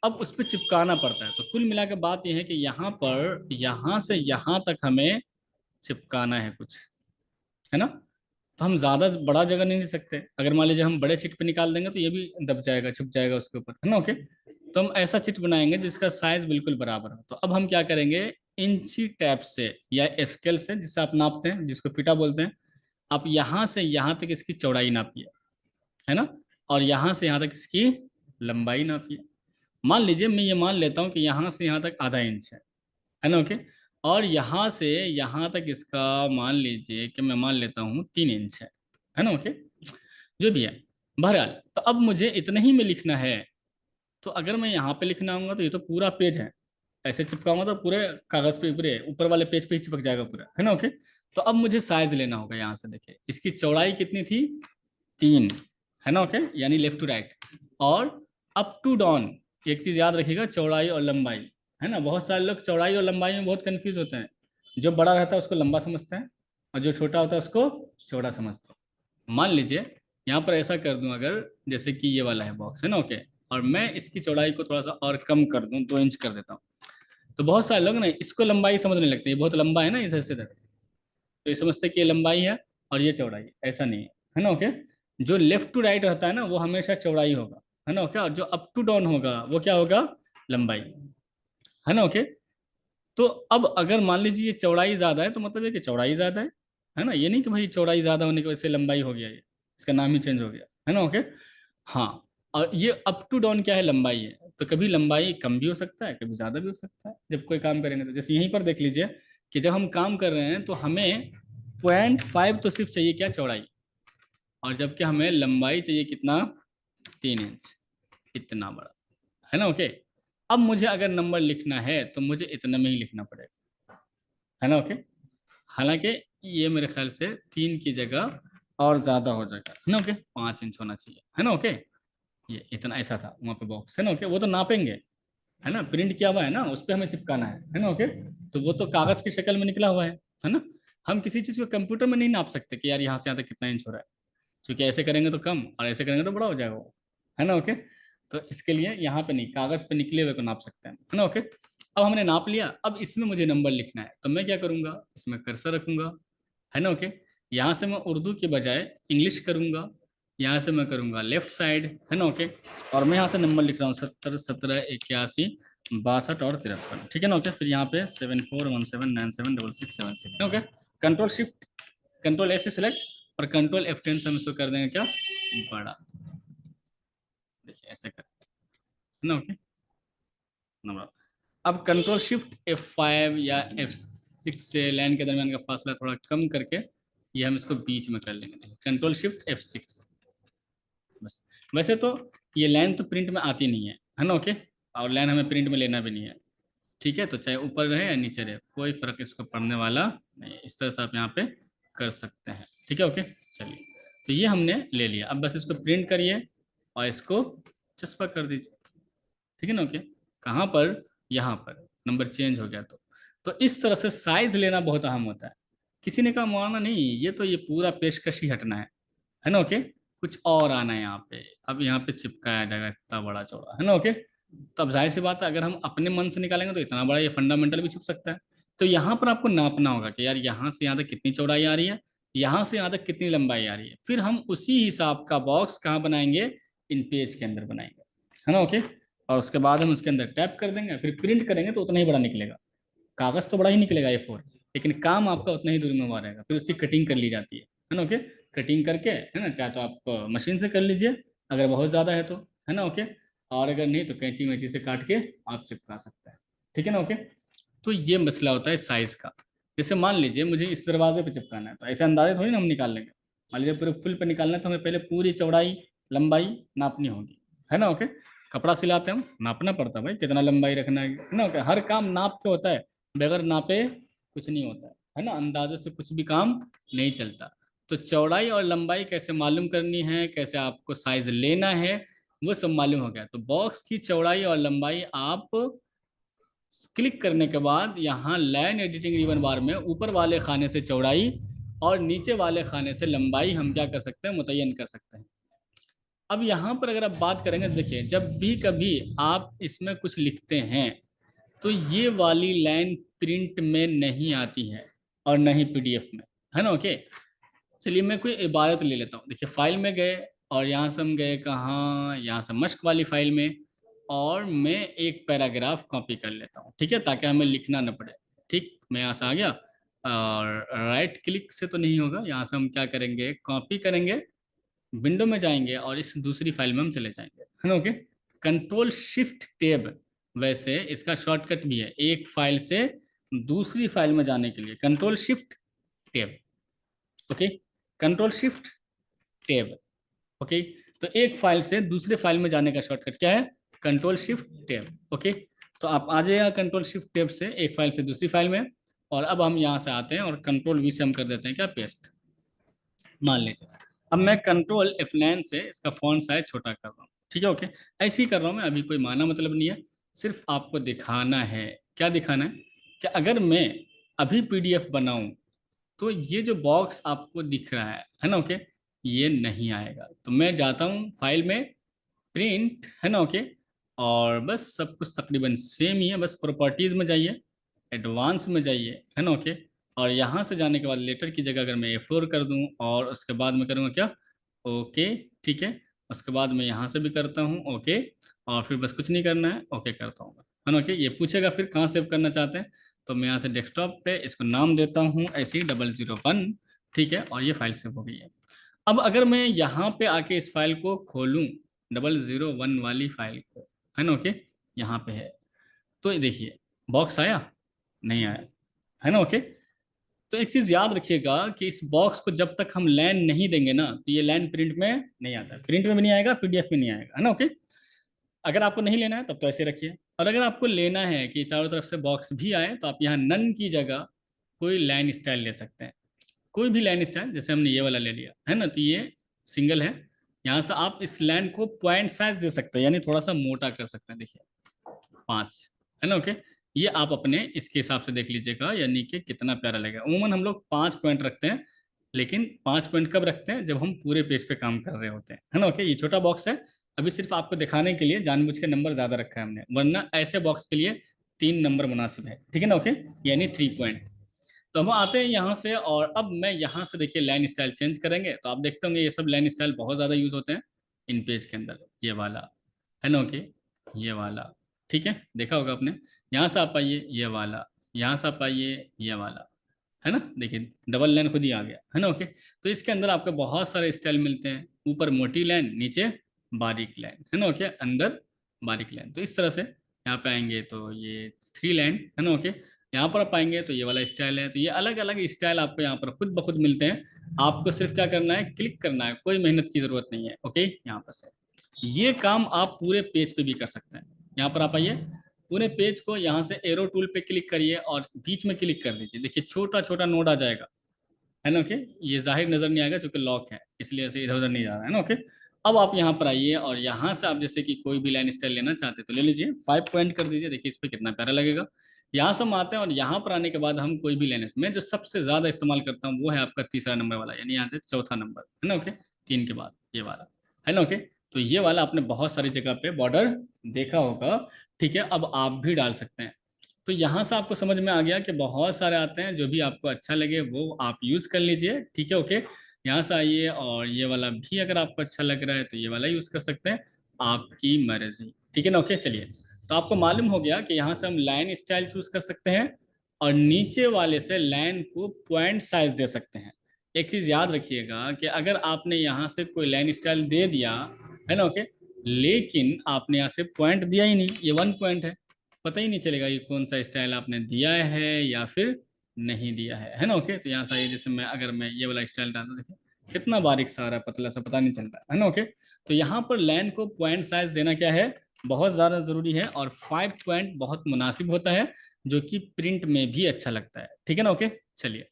अब उस पर चिपकाना पड़ता है, तो कुल मिला के बात यह है कि यहाँ पर यहाँ से यहाँ तक हमें चिपकाना है कुछ, है ना। तो हम ज़्यादा बड़ा जगह नहीं ले सकते। अगर मान लीजिए हम बड़े चिट पे निकाल देंगे तो ये भी दब जाएगा, छुप जाएगा उसके ऊपर, है ना। ओके, तो हम ऐसा चिट बनाएंगे जिसका साइज बिल्कुल बराबर हो। तो अब हम क्या करेंगे, इंची टैप से या स्केल से, जिससे आप नापते हैं, जिसको फीटा बोलते हैं, आप यहाँ से यहाँ तक इसकी चौड़ाई नापिए, है ना, और यहाँ से यहाँ तक इसकी लंबाई नापिए। मान लीजिए मैं ये मान लेता हूँ कि यहाँ से यहाँ तक आधा इंच है ना। ओके, और यहाँ से यहाँ तक इसका मान लीजिए कि मैं मान लेता हूँ 3 इंच है ना। ओके, जो भी है, बहरहाल तो अब मुझे इतना ही में लिखना है। तो अगर मैं यहाँ पे लिखना आऊंगा तो ये तो पूरा पेज है, ऐसे चिपकाऊंगा तो पूरे कागज पे, पूरे ऊपर वाले पेज पे ही चिपक जाएगा पूरा, है ना। ओके, तो अब मुझे साइज लेना होगा। यहाँ से देखिए इसकी चौड़ाई कितनी थी, 3, है ना। ओके, यानी लेफ्ट टू राइट, और अप टू डाउन। एक चीज याद रखिएगा, चौड़ाई और लंबाई, है ना। बहुत सारे लोग चौड़ाई और लंबाई में बहुत कंफ्यूज होते हैं। जो बड़ा रहता है उसको लंबा समझते हैं, और जो छोटा होता है उसको चौड़ा समझते हैं। मान लीजिए यहाँ पर ऐसा कर दूं, अगर जैसे कि ये वाला है बॉक्स, है ना। ओके, और मैं इसकी चौड़ाई को थोड़ा सा और कम कर दूं, 2 इंच कर देता हूँ। तो बहुत सारे लोग ना इसको लंबाई समझने लगते हैं, ये बहुत लंबा है ना इधर से इधर, तो ये समझते हैं कि ये लंबाई है और ये चौड़ाई है। ऐसा नहीं है ना। ओके, जो लेफ्ट टू राइट रहता है ना वो हमेशा चौड़ाई होगा, है ना। ओके, और जो अप टू डाउन होगा वो क्या होगा, लंबाई, है ना। ओके, तो अब अगर मान लीजिए ये चौड़ाई ज्यादा है तो मतलब ये कि चौड़ाई ज्यादा है ना। ये नहीं कि भाई चौड़ाई ज्यादा होने की वजह से लंबाई हो गया, ये इसका नाम ही चेंज हो गया, है ना। ओके, हाँ, और ये अप टू डाउन क्या है, लंबाई है। तो कभी लंबाई कम भी हो सकता है, कभी ज्यादा भी हो सकता है जब कोई काम करेंगे। तो जैसे यहीं पर देख लीजिए कि जब हम काम कर रहे हैं तो हमें 0.5 तो सिर्फ चाहिए क्या, चौड़ाई, और जबकि हमें लंबाई चाहिए कितना, 3 इंच, इतना बड़ा, है ना। ओके, अब मुझे अगर नंबर लिखना है तो मुझे इतना में ही लिखना पड़ेगा, है ना। ओके, हालांकि ये मेरे ख्याल से 3 की जगह और ज्यादा हो जाएगा, है ना। ओके, 5 इंच होना चाहिए, है ना। ओके, ये इतना ऐसा था वहाँ पे बॉक्स, है ना। ओके, वो तो नापेंगे, है ना, प्रिंट किया हुआ है ना, उस पर हमें चिपकाना है ना। ओके, तो वो तो कागज की शक्ल में निकला हुआ है ना। हम किसी चीज को कंप्यूटर में नहीं नाप सकते कि यार यहाँ से यहाँ तक कितना इंच हो रहा है, क्योंकि ऐसे करेंगे तो कम और ऐसे करेंगे तो बड़ा हो जाएगा वो, है ना। ओके, तो इसके लिए यहाँ पे नहीं, कागज पे निकले हुए को नाप सकते हैं, है ना। ओके, अब हमने नाप लिया, अब इसमें मुझे नंबर लिखना है, तो मैं क्या करूंगा, इसमें कर्सर रखूंगा, है ना। ओके, यहाँ से मैं उर्दू के बजाय इंग्लिश करूंगा, यहाँ से मैं करूंगा लेफ्ट साइड, है ना। ओके, और मैं यहाँ से नंबर लिख रहा हूँ 70 17 81 62 और 53, ठीक है ना। ओके, फिर यहाँ पे 7417976676, ओके, कंट्रोल शिफ्ट कंट्रोल ऐसे सेलेक्ट, और कंट्रोल F10 से हम इसको कर देंगे क्या, बड़ा, देखिए ऐसे कर, है ना। ओके, नंबर, अब कंट्रोल शिफ्ट F5 या F6 से लाइन के दरमियान का फासला थोड़ा कम करके ये हम इसको बीच में कर लेंगे, कंट्रोल शिफ्ट F6, बस। वैसे तो ये लाइन तो प्रिंट में आती नहीं है ना। ओके, और लाइन हमें प्रिंट में लेना भी नहीं है, ठीक है। तो चाहे ऊपर रहे या नीचे रहे, कोई फर्क इसको पड़ने वाला नहीं, इस तरह से आप यहाँ पे कर सकते हैं, ठीक है। ओके, चलिए, तो ये हमने ले लिया, अब बस इसको प्रिंट करिए और इसको चस्पा कर दीजिए, ठीक है ना। ओके, कहाँ पर, यहाँ पर नंबर चेंज हो गया तो इस तरह से साइज लेना बहुत अहम होता है। किसी ने कहा मौलाना नहीं, ये तो ये पूरा पेशकश ही हटना है ना। ओके, कुछ और आना है यहाँ पे, अब यहाँ पे चिपकाया जाएगा इतना बड़ा चौड़ा, है ना। ओके, तो अब जाहिर सी बात है अगर हम अपने मन से निकालेंगे तो इतना बड़ा ये फंडामेंटल भी छुप सकता है। तो यहाँ पर आपको नापना होगा कि यार यहाँ से यहाँ तक कितनी चौड़ाई आ रही है, यहाँ से यहाँ तक कितनी लंबाई आ रही है, फिर हम उसी हिसाब का बॉक्स कहाँ बनाएंगे, इन पेज के अंदर बनाएंगे, है ना। ओके, और उसके बाद हम उसके अंदर टैप कर देंगे, फिर प्रिंट करेंगे तो उतना ही बड़ा निकलेगा, कागज तो बड़ा ही निकलेगा A4, लेकिन काम आपका उतना ही दूर में हुआ रहेगा। फिर उसकी कटिंग कर ली जाती है ना। ओके, कटिंग करके, है ना, चाहे तो आप मशीन से कर लीजिए अगर बहुत ज़्यादा है तो, है ना। ओके, और अगर नहीं तो कैंची वैंची से काट के आप चिपका सकते हैं, ठीक है ना। ओके, तो ये मसला होता है साइज का। जैसे मान लीजिए मुझे इस दरवाजे पे चिपकाना है, तो ऐसे अंदाजे थोड़ी ना हम निकाल लेंगे। मान लीजिए पूरे फुल पे निकालना है तो हमें पहले पूरी चौड़ाई लंबाई नापनी होगी, है ना। ओके, कपड़ा सिलाते हैं हम, नापना पड़ता है भाई कितना लंबाई रखना है ना। ओके, हर काम नाप के होता है, बगैर नापे कुछ नहीं होता है ना, अंदाजे से कुछ भी काम नहीं चलता। तो चौड़ाई और लंबाई कैसे मालूम करनी है, कैसे आपको साइज लेना है, वो सब मालूम हो गया। तो बॉक्स की चौड़ाई और लंबाई आप क्लिक करने के बाद यहाँ लाइन एडिटिंग रिबन बार में ऊपर वाले खाने से चौड़ाई और नीचे वाले खाने से लंबाई हम क्या कर सकते हैं, मुतय्यन कर सकते हैं। अब यहाँ पर अगर आप बात करेंगे, देखिए जब भी कभी आप इसमें कुछ लिखते हैं तो ये वाली लाइन प्रिंट में नहीं आती है और न ही PDF में, है ना। ओके, चलिए मैं कोई इबारत ले लेता हूँ। देखिए फाइल में गए और यहाँ से हम गए कहाँ, यहाँ से मश्क वाली फाइल में, और मैं एक पैराग्राफ कॉपी कर लेता हूँ, ठीक है, ताकि हमें लिखना न पड़े। ठीक, मैं यहाँ से आ गया और राइट क्लिक से तो नहीं होगा, यहाँ से हम क्या करेंगे, कॉपी करेंगे, विंडो में जाएंगे और इस दूसरी फाइल में हम चले जाएंगे, है ना। ओके, कंट्रोल शिफ्ट टेब, वैसे इसका शॉर्टकट भी है एक फाइल से दूसरी फाइल में जाने के लिए, कंट्रोल शिफ्ट टेब। ओके, कंट्रोल शिफ्ट टेब। ओके, तो एक फाइल से दूसरे फाइल में जाने का शॉर्टकट क्या है, कंट्रोल शिफ्ट टेब। ओके, तो आप आ जाइएगा कंट्रोल शिफ्ट टेब से एक फाइल से दूसरी फाइल में, और अब हम यहाँ से आते हैं और कंट्रोल वी से हम कर देते हैं क्या, पेस्ट। मान लीजिए अब मैं कंट्रोल F9 से इसका फॉन्ट साइज छोटा कर रहा हूँ, ठीक है। ओके, ऐसे ही कर रहा हूँ मैं, अभी कोई माना मतलब नहीं है, सिर्फ आपको दिखाना है। क्या दिखाना है कि अगर मैं अभी PDF बनाऊं तो ये जो बॉक्स आपको दिख रहा है ना, ओके, ये नहीं आएगा। तो मैं जाता हूँ फाइल में, प्रिंट, है ना, ओके, और बस सब कुछ तकरीबन सेम ही है, बस प्रॉपर्टीज में जाइए, एडवांस में जाइए, है ना, ओके, और यहाँ से जाने के बाद लेटर की जगह अगर मैं A4 कर दूँ और उसके बाद मैं करूँगा क्या, ओके, ठीक है, उसके बाद मैं यहाँ से भी करता हूँ ओके, और फिर बस कुछ नहीं करना है, ओके करता हूँ, है ना, ओके। ये पूछेगा फिर कहाँ सेव करना चाहते हैं, तो मैं यहाँ से डेस्कटॉप पे इसको नाम देता हूँ ऐसे ही 001, ठीक है, और ये फाइल सेव हो गई है। अब अगर मैं यहाँ पे आके इस फाइल को खोलूँ, 001 वाली फाइल को, है ना, ओके, यहाँ पे है, तो ये देखिए बॉक्स आया, नहीं आया, है ना, ओके। तो एक चीज याद रखिएगा कि इस बॉक्स को जब तक हम लाइन नहीं देंगे ना, तो ये लाइन प्रिंट में नहीं आता, प्रिंट में भी नहीं आएगा, PDF में नहीं आएगा, है ना, ओके। अगर आपको नहीं लेना है तब तो ऐसे रखिए, और अगर आपको लेना है कि चारों तरफ से बॉक्स भी आए, तो आप यहाँ नन की जगह कोई लाइन स्टाइल ले सकते हैं, कोई भी लाइन स्टाइल, जैसे हमने ये वाला ले लिया है ना, तो ये सिंगल है, यहाँ से आप इस लाइन को पॉइंट साइज दे सकते हैं, यानी थोड़ा सा मोटा कर सकते हैं, देखिए 5, है ना, ओके। ये आप अपने इसके हिसाब से देख लीजिएगा, यानी कि कितना प्यारा लगेगा। उमूमन हम लोग 5 पॉइंट रखते हैं, लेकिन 5 पॉइंट कब रखते हैं, जब हम पूरे पेज पे काम कर रहे होते हैं, है ना, ओके। ये छोटा बॉक्स है, अभी सिर्फ आपको दिखाने के लिए जानबूझ के नंबर ज्यादा रखा है हमने, वरना ऐसे बॉक्स के लिए 3 नंबर मुनासिब है, ठीक है ना, ओके, यानी 3 पॉइंट। तो हम आते हैं यहाँ से, और अब मैं यहाँ से देखिए लाइन स्टाइल चेंज करेंगे, तो आप देखते होंगे ये सब लाइन स्टाइल बहुत ज़्यादा यूज होते हैं इन पेज के अंदर, ये वाला, है ना, ओके, ये वाला, ठीक है, देखा होगा आपने। यहाँ से आप आइए, ये वाला, यहाँ से आप आइए, ये वाला, है ना, देखिए डबल लाइन खुद ही आ गया, है ना, ओके। तो इसके अंदर आपको बहुत सारे स्टाइल मिलते हैं, ऊपर मोटी लाइन, नीचे बारीक लाइन, है ना, ओके, अंदर बारीक लाइन। तो इस तरह से यहाँ पे आएंगे तो ये 3 लाइन, है ना, ओके। यहाँ पर आप आएंगे तो ये वाला स्टाइल है, तो ये अलग अलग स्टाइल आपको यहाँ पर खुद ब खुद मिलते हैं। आपको सिर्फ क्या करना है, क्लिक करना है, कोई मेहनत की जरूरत नहीं है, ओके। यहाँ पर से ये काम आप पूरे पेज पे भी कर सकते हैं। यहाँ पर आप आइए, पूरे पेज को यहाँ से एरो टूल पे क्लिक करिए और बीच में क्लिक कर दीजिए, देखिए छोटा छोटा नोड आ जाएगा, है ना, ओके। ये जाहिर नजर नहीं आएगा क्योंकि लॉक है, इसलिए ऐसे इधर उधर नहीं जा रहा है ना, ओके। अब आप यहाँ पर आइए और यहाँ से आप जैसे कि कोई भी लाइन स्टाइल लेना चाहते हैं तो ले लीजिए, 5 पॉइंट कर दीजिए, देखिए इस पर कितना प्यारा लगेगा। यहाँ से हम आते हैं और यहाँ पर आने के बाद हम कोई भी लाइन, मैं जो सबसे ज्यादा इस्तेमाल करता हूँ वो है आपका तीसरा नंबर वाला, यानी यहाँ से चौथा नंबर, है ना, ओके, 3 के बाद ये वाला, है ना, ओके। तो ये वाला आपने बहुत सारी जगह पे बॉर्डर देखा होगा, ठीक है, अब आप भी डाल सकते हैं। तो यहाँ से आपको समझ में आ गया कि बहुत सारे आते हैं, जो भी आपको अच्छा लगे वो आप यूज कर लीजिए, ठीक है, ओके। यहाँ से आइए और ये वाला भी अगर आपको अच्छा लग रहा है तो ये वाला यूज कर सकते हैं, आपकी मर्जी, ठीक है ना, ओके। चलिए, तो आपको मालूम हो गया कि यहाँ से हम लाइन स्टाइल चूज कर सकते हैं, और नीचे वाले से लाइन को पॉइंट साइज दे सकते हैं। एक चीज याद रखिएगा कि अगर आपने यहाँ से कोई लाइन स्टाइल दे दिया, है ना, ओके, लेकिन आपने यहाँ से पॉइंट दिया ही नहीं, ये 1 पॉइंट है, पता ही नहीं चलेगा ये कौन सा स्टाइल आपने दिया है या फिर नहीं दिया है ना, ओके। तो यहाँ से जैसे मैं अगर मैं ये वाला स्टाइल डालता, देखिए कितना बारीक सा आ रहा है, पतला सा, पता नहीं चल रहा है ना, ओके। तो यहाँ पर लाइन को पॉइंट साइज देना क्या है, बहुत ज़्यादा ज़रूरी है, और 5 पॉइंट बहुत मुनासिब होता है, जो कि प्रिंट में भी अच्छा लगता है, ठीक है ना, ओके। चलिए,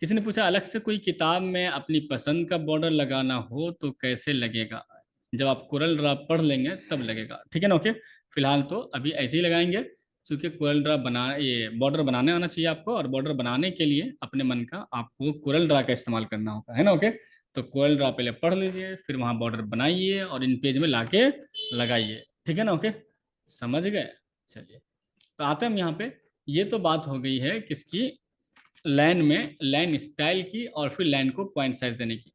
किसी ने पूछा अलग से कोई किताब में अपनी पसंद का बॉर्डर लगाना हो तो कैसे लगेगा, जब आप कोरल ड्रा पढ़ लेंगे तब लगेगा, ठीक है ना, ओके। फिलहाल तो अभी ऐसे ही लगाएंगे, क्योंकि कोरल ड्रा बना, ये बॉर्डर बनाने आना चाहिए आपको, और बॉर्डर बनाने के लिए अपने मन का आपको कोरल ड्रा का इस्तेमाल करना होगा, है ना, ओके। तो कोरल ड्रा पहले पढ़ लीजिए, फिर वहाँ बॉर्डर बनाइए और इन पेज में लाके लगाइए, ठीक है ना, ओके, समझ गए। चलिए, तो आते हैं हम यहाँ पे, ये तो बात हो गई है किसकी, लाइन में लाइन स्टाइल की और फिर लाइन को पॉइंट साइज देने की।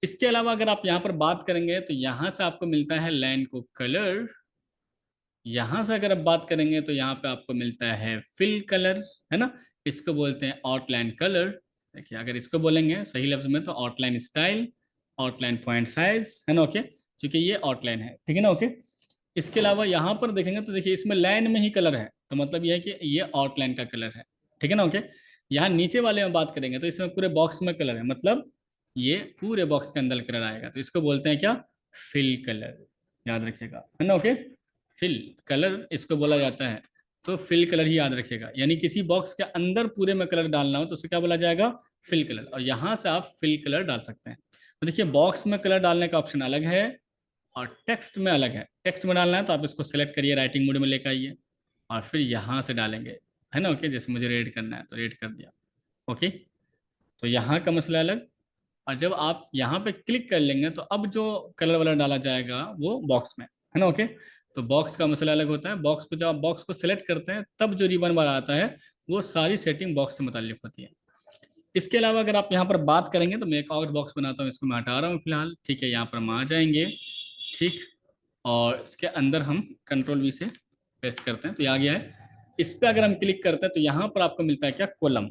इसके अलावा अगर आप यहाँ पर बात करेंगे तो यहाँ से आपको मिलता है लाइन को कलर। यहाँ से अगर आप बात करेंगे तो यहाँ पे आपको मिलता है फिल कलर, है ना, इसको बोलते हैं आउटलाइन कलर। देखिए अगर इसको बोलेंगे सही लफ्ज में तो outline style, outline point size, है ना, ओके, क्योंकि ये आउटलाइन है, ठीक है ना, ओके। इसके अलावा यहाँ पर देखेंगे तो देखिए इसमें लाइन में ही कलर है, तो मतलब ये है कि ये आउटलाइन का कलर है, ठीक है ना, ओके। यहाँ नीचे वाले में बात करेंगे तो इसमें पूरे बॉक्स में कलर है, मतलब ये पूरे बॉक्स के अंदर कलर आएगा, तो इसको बोलते हैं क्या, फिल कलर, याद रखिएगा, है ना, ओके। फिल कलर इसको बोला जाता है, तो फिल कलर ही याद रखिएगा, यानी किसी बॉक्स के अंदर पूरे में कलर डालना हो तो उसे क्या बोला जाएगा, फिल कलर, और यहाँ से आप फिल कलर डाल सकते हैं। तो देखिए बॉक्स में कलर डालने का ऑप्शन अलग है और टेक्स्ट में अलग है। टेक्स्ट में डालना है तो आप इसको सेलेक्ट करिए, राइटिंग मोड में लेकर आइए और फिर यहाँ से डालेंगे, है ना, ओके। जैसे मुझे रेड करना है तो रेड कर दिया, ओके। तो यहाँ का मसला अलग, और जब आप यहाँ पे क्लिक कर लेंगे तो अब जो कलर वाला डाला जाएगा वो बॉक्स में, है ना, ओके। तो बॉक्स का मसला अलग होता है, बॉक्स को जब आप बॉक्स को सिलेक्ट करते हैं तब जो रिबन बार आता है वो सारी सेटिंग बॉक्स से मुताल्लिक होती है। इसके अलावा अगर आप यहाँ पर बात करेंगे तो मैं एक और बॉक्स बनाता हूँ, इसको मैं हटा रहा हूँ फिलहाल, ठीक है। यहाँ पर हम आ जाएंगे, ठीक, और इसके अंदर हम कंट्रोल वी से पेस्ट करते हैं तो ये आ गया है। इस पर अगर हम क्लिक करते हैं तो यहाँ पर आपको मिलता है क्या, कॉलम।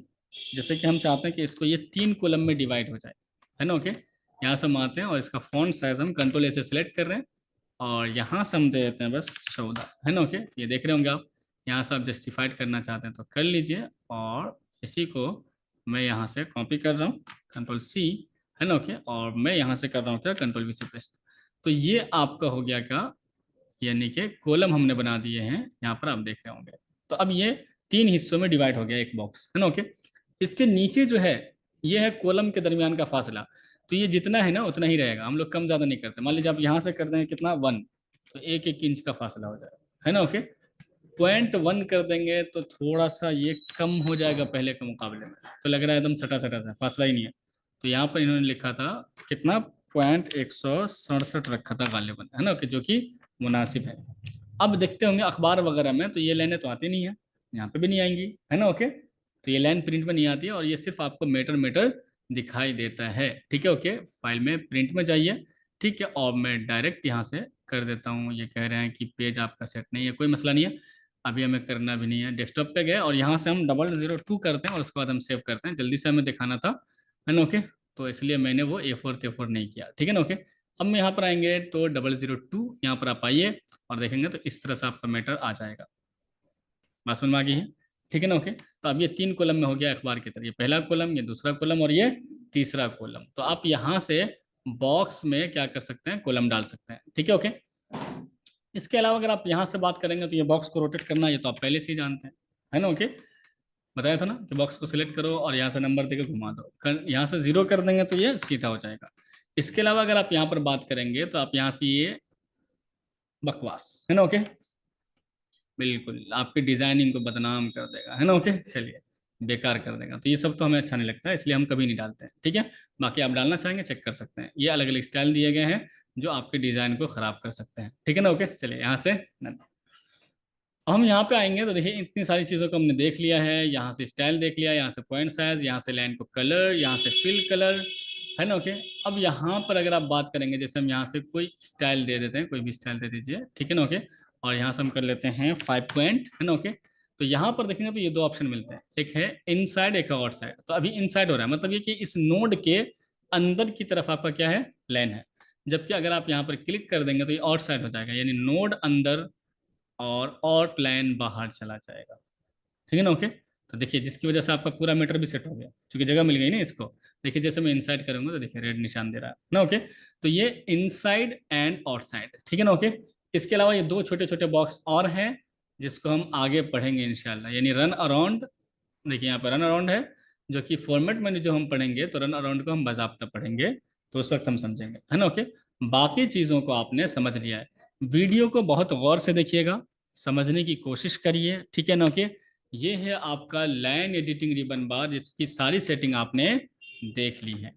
जैसे कि हम चाहते हैं कि इसको ये 3 कॉलम में डिवाइड हो जाए, है ना, ओके। यहाँ से हम आते हैं और इसका फॉन्ट साइज हम कंट्रोल ए से सिलेक्ट कर रहे हैं और यहाँ से हम दे देते हैं बस 14, है ना, ओके। ये देख रहे होंगे आप, यहाँ से आप जस्टिफाइड करना चाहते हैं तो कर लीजिए, और इसी को मैं यहाँ से कॉपी कर रहा हूँ, कंट्रोल सी, है ना, ओके, और मैं यहाँ से कर रहा हूँ क्या, कंट्रोल वी से पेस्ट। तो ये आपका हो गया क्या, यानी कि कॉलम हमने बना दिए हैं, यहाँ पर आप देख रहे होंगे। तो अब ये 3 हिस्सों में डिवाइड हो गया एक बॉक्स, है ना, ओके। इसके नीचे जो है ये है कॉलम के दरमियान का फासला, तो ये जितना है ना उतना ही रहेगा, हम लोग कम ज़्यादा नहीं करते। मान लीजिए आप यहाँ से कर देंगे कितना, 1, तो 1-1 इंच का फासला हो जाएगा, है ना, ओके। 0.1 कर देंगे तो थोड़ा सा ये कम हो जाएगा पहले के मुकाबले में, तो लग रहा है एकदम सटा सटा सा, फासला ही नहीं है। तो यहाँ पर इन्होंने लिखा था कितना, 0.167 रखा था गालिबन, है ना, कि जो कि मुनासिब है। अब देखते होंगे अखबार वगैरह में तो ये लाइनें तो आती नहीं है, यहाँ पे भी नहीं आएंगी, है ना, ओके। तो ये लाइन प्रिंट में नहीं आती है और ये सिर्फ आपको मीटर मीटर दिखाई देता है, ठीक है, ओके। फाइल में प्रिंट में जाइए, ठीक है, और मैं डायरेक्ट यहाँ से कर देता हूँ। ये कह रहे हैं कि पेज आपका सेट नहीं है, कोई मसला नहीं है, अभी हमें करना भी नहीं है। डेस्कटॉप पे गए और यहाँ से हम 002 करते हैं और उसके बाद हम सेव करते हैं, जल्दी से हमें दिखाना था, है ना, ओके। तो इसलिए मैंने वो A4 नहीं किया, ठीक है ना, ओके। अब मैं यहाँ पर आएंगे तो 002 यहाँ पर आप आइए और देखेंगे तो इस तरह से आपका मैटर आ जाएगा, बात समझ में आ गई है, ठीक है ना, ओके। तो अब ये 3 कॉलम में हो गया अखबार की तरह, ये पहला कॉलम, ये दूसरा कॉलम और ये तीसरा कॉलम। तो आप यहाँ से बॉक्स में क्या कर सकते हैं, कॉलम डाल सकते हैं, ठीक है, ओके। इसके अलावा अगर आप यहाँ से बात करेंगे तो ये बॉक्स को रोटेट करना, ये तो आप पहले से ही जानते हैं, है ना, ओके। बताया था ना कि बॉक्स को सिलेक्ट करो और यहाँ से नंबर देकर घुमा दो, यहाँ से 0 कर देंगे तो ये सीधा हो जाएगा। इसके अलावा अगर आप यहाँ पर बात करेंगे तो आप यहाँ से ये बकवास, है ना, ओके, बिल्कुल आपकी डिजाइनिंग को बदनाम कर देगा, है ना, ओके, चलिए, बेकार कर देगा, तो ये सब तो हमें अच्छा नहीं लगता है, इसलिए हम कभी नहीं डालते हैं, ठीक है। बाकी आप डालना चाहेंगे चेक कर सकते हैं, ये अलग अलग स्टाइल दिए गए हैं जो आपके डिजाइन को खराब कर सकते हैं, ठीक है ना, ओके। चलिए यहाँ से हम यहाँ पे आएंगे तो देखिए इतनी सारी चीज़ों को हमने देख लिया है, यहाँ से स्टाइल देख लिया, यहाँ से पॉइंट साइज, यहाँ से लाइन को कलर, यहाँ से फिल कलर, है ना, ओके। अब यहाँ पर अगर आप बात करेंगे, जैसे हम यहाँ से कोई स्टाइल दे देते हैं, कोई भी स्टाइल दे दीजिए, ठीक है ना, ओके। और यहाँ से हम कर लेते हैं 5 पॉइंट, है ना, ओके। तो यहाँ पर देखेंगे तो ये 2 ऑप्शन मिलते हैं, एक है इनसाइड, एक है आउटसाइड। तो अभी इनसाइड हो रहा है, मतलब ये कि इस नोड के अंदर की तरफ आपका क्या है, लाइन है। जबकि अगर आप यहाँ पर क्लिक कर देंगे तो ये आउटसाइड हो जाएगा, यानी नोड अंदर और आउटलाइन बाहर चला जाएगा, ठीक है ना, ओके। तो देखिए जिसकी वजह से आपका पूरा मीटर भी सेट हो गया, क्योंकि जगह मिल गई ना इसको। देखिए जैसे मैं इनसाइड करूंगा तो देखिए रेड निशान दे रहा है ना, ओके। तो ये इनसाइड एंड आउटसाइड, ठीक है ना, ओके। इसके अलावा ये 2 छोटे छोटे बॉक्स और हैं जिसको हम आगे पढ़ेंगे इंशाल्लाह, यानी रन अराउंड। देखिए यहाँ पर रन अराउंड है, जो कि फॉर्मेट में जो हम पढ़ेंगे तो रन अराउंड को हम बाज़ाब्ता पढ़ेंगे, तो उस वक्त हम समझेंगे, है ना, ओके। बाकी चीज़ों को आपने समझ लिया है, वीडियो को बहुत गौर से देखिएगा, समझने की कोशिश करिए, ठीक है ना, ओके। ये है आपका लाइन एडिटिंग रिबन बार, जिसकी सारी सेटिंग आपने देख ली है,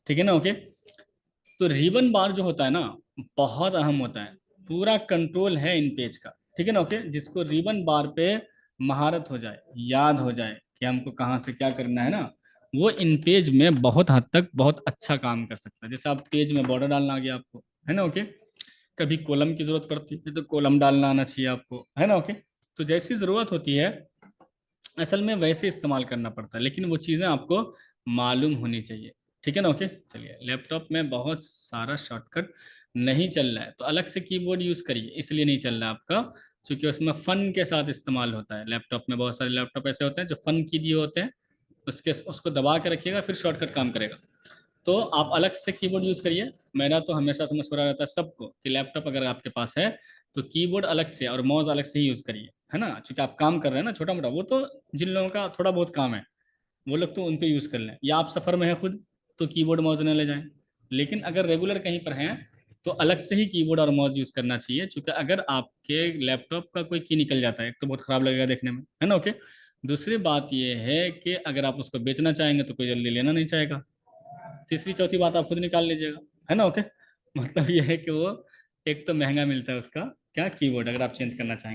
ठीक है ना, ओके। तो रिबन बार जो होता है ना बहुत अहम होता है, पूरा कंट्रोल है इन पेज का, ठीक है ना, ओके। जिसको रिबन बार पे महारत हो जाए, याद हो जाए कि हमको कहाँ से क्या करना है ना, वो इन पेज में बहुत हद तक बहुत अच्छा काम कर सकता है। जैसे आप पेज में बॉर्डर डालना आ गया आपको, है ना, ओके। कभी कॉलम की जरूरत पड़ती है तो कॉलम डालना आना चाहिए आपको, है ना, ओके। तो जैसी जरूरत होती है असल में वैसे इस्तेमाल करना पड़ता है, लेकिन वो चीज़ें आपको मालूम होनी चाहिए। ठीक है ना, ओके। चलिए, लैपटॉप में बहुत सारा शॉर्टकट नहीं चल रहा है तो अलग से कीबोर्ड यूज़ करिए, इसलिए नहीं चल रहा है आपका क्योंकि उसमें फन के साथ इस्तेमाल होता है। लैपटॉप में बहुत सारे लैपटॉप ऐसे होते हैं जो फन की दिए होते हैं, उसको दबा के रखिएगा फिर शॉर्टकट काम करेगा। तो आप अलग से कीबोर्ड यूज़ करिए। मेरा तो हमेशा से मशवरा रहता है सबको कि लैपटॉप अगर आपके पास है तो कीबोर्ड अलग से और माउस अलग से ही यूज़ करिए, है ना, क्योंकि आप काम कर रहे हैं ना छोटा मोटा, वो तो जिन लोगों का थोड़ा बहुत काम है वो लोग तो उन पे यूज़ कर लें, या आप सफ़र में हैं खुद तो कीबोर्ड माउस न ले जाएं। लेकिन अगर रेगुलर कहीं पर हैं तो अलग से ही कीबोर्ड और माउस यूज़ करना चाहिए, क्योंकि अगर आपके लैपटॉप का कोई की निकल जाता है एक तो बहुत ख़राब लगेगा देखने में, है ना, ओके। दूसरी बात यह है कि अगर आप उसको बेचना चाहेंगे तो कोई जल्दी लेना नहीं चाहेगा। तीसरी चौथी बात आप खुद निकाल लीजिएगा, है ना, ओके। मतलब ये है कि वो एक तो महंगा मिलता है उसका क्या कीबोर्ड, अगर आप चेंज करना चाहेंगे।